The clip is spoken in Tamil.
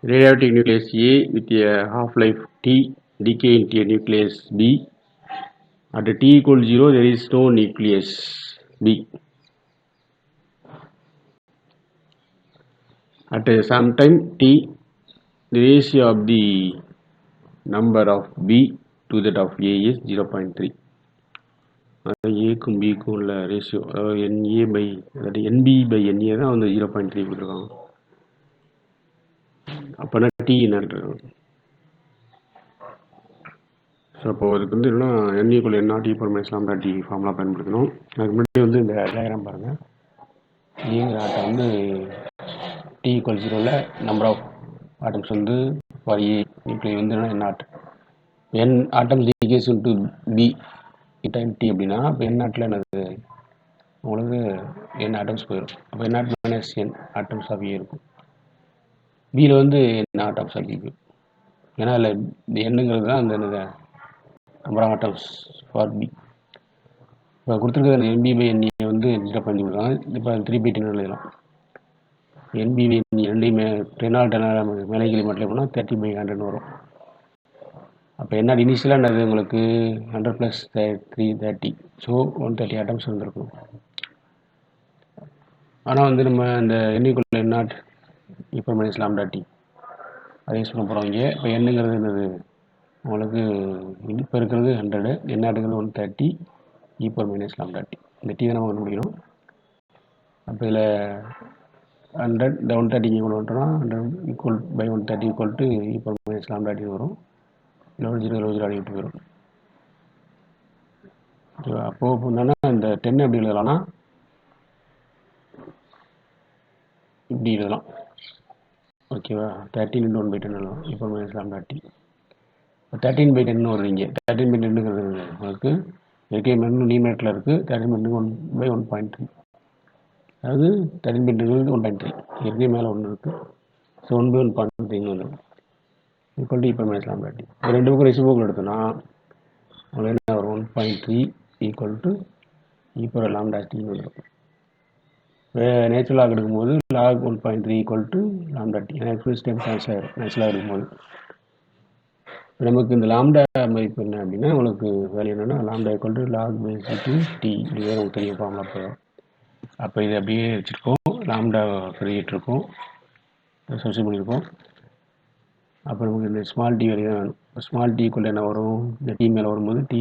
Radioactive nucleus A with a half-life T decay into a nucleus B. At T equals 0, there is no nucleus B. At some time T, the ratio of the number of B to that of A is 0.3. ஏக்கும் பிக்கும் உள்ள ரேஷியோ, அதாவது NA பை அதாவது NB பை NA தான் வந்து 0.3 கொடுத்துருக்காங்க. அப்போனா T என்னன்றது. ஸோ அப்போ அதுக்கு வந்து என்னன்னா N equal N not equal minus lambda T formula பயன்படுத்தணும். அதுக்கு முன்னாடி வந்து இந்த டயக்ராம் பாருங்கள். ஏங்கிற ஆட்டம் வந்து T ஈக்குவல் 0ல் நம்பர் ஆஃப் ஆட்டம்ஸ் வந்து ஃபார் ஏ நியூக்ளியை வந்து N naught N atoms decays into P time T அப்படின்னா இப்போ N நாட்டில் என்னது உங்களுக்கு N ஆட்டம்ஸ் போயிடும். அப்போ N naught minus N atoms of A இருக்கும். பியில் வந்து N ஆட்டம்ஸ் ஆஃப் பி போயிடும். ஏன்னா அதில் இந்த எண்ணுங்கிறது தான் அந்த number of atoms for P. இப்போ கொடுத்துருக்க என்பி பை என்ஏ வந்து 0.5 கொடுக்குறாங்க. இப்போ 3/10 எழுதலாம். என்பி பை என்ஏ ரெண்டையுமே 10 மேலே கீழே மட்டும் போனால் 30/100 வரும். அப்போ என்ன இனிஷியலாக என்னது உங்களுக்கு 100 + 3 30. ஸோ 130 ஆட்டம்ஸ் வந்துருக்கும். ஆனால் வந்து நம்ம இந்த N equal N not equal minus lambda T அதை யூஸ் பண்ண போகிறோம். இங்கே இப்போ என்னங்கிறது என்னது உங்களுக்கு இப்போ இருக்கிறது 100, N நாட்டுங்கிறது 130 equal minus lambda T. இந்த T தான் நம்ம கண்டுபிடிக்கணும். அப்போ இதில் 100 இந்த 130 ஈக்குவல் பண்ணுறோம்னா 100 equal by 130 equal to equal minus lambda T வரும். 0 அடிக்கிட்டு வரும். ஓகேவா? அப்போது என்னன்னா இந்த 10 எப்படி எழுதலாம்னா இப்படி எழுதலாம். ஓகேவா? 13 × 1/10 எழுதலாம். Equal minus lambda T. 13/10 வருது. இங்கே 13/10ங்கிறது உங்களுக்கு ஏற்கனவே மெனு நியூமரேட்டரில் இருக்குது. 13/1/1.3 அதாவது 13/10 1.3 ஏற்கனவே மேலே 1 இருக்குது. ஸோ 1/1.3 வந்துடும். Equal to equal minus lambda T. இப்போ ரெண்டு பக்கம் ரெசிபோக்கல் எடுத்தோன்னா உங்களுக்கு என்ன வரும்? 1.3 equal to equal lambda T வந்துடும். நேச்சுரலாக எடுக்கும்போது log 1.3 equal to lambda T. ஏன்னா எக்ஸ்பிரஸ் டைம் கேன்சல் ஆகிடும் நேச்சுரலாக எடுக்கும்போது. நமக்கு இந்த லாம்டா மதிப்பு என்ன அப்படின்னா உங்களுக்கு வேல்யூ என்னென்னா லாம்டா ஈக்குவல் டு லாக் பேசிக்கு T. இதுவே நமக்கு தெரிய ஃபார்முலா போய். அப்போ இது அப்படியே வச்சுருக்கோம். லாம்டா பெருகிட்டுருக்கோம், சப்ஸ்டிட்யூட் பண்ணியிருக்கோம். அப்போ நமக்கு இந்த ஸ்மால் டி வேல்யூ தான் வேணும். ஸ்மால் டி ஈக்குவல் என்ன வரும்? இந்த T மேலே வரும்போது T